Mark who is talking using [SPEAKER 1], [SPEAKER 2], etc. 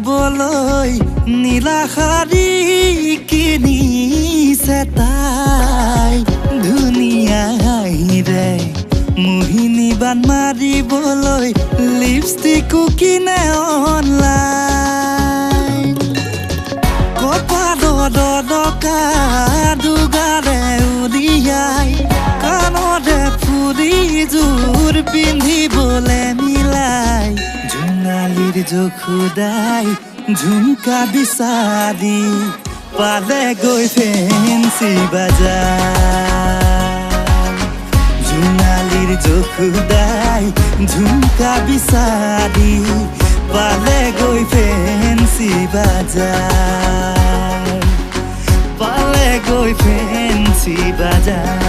[SPEAKER 1] বলৈ নীলা শাৰী কিনিছে তাই ধুনীয়া হাঁহিৰে মোহিনী বান মাৰিবলৈ লিপষ্টিকো কিনে অনলাইন কপালত ডকা দুগাৰে উলিয়াই কাণতে ফুৰি জোৰ পিন্ধিবলৈ মিলাই জোনালীৰ জখুদাই ঝুমকা বিচাৰি পালেগৈ ফেঞ্চি বাজাৰ জোনালীৰ জখুদাই ঝুমকা বিচাৰি পালেগৈ ফেঞ্চি বাজাৰ পালেগৈ ফেঞ্চি বাজাৰ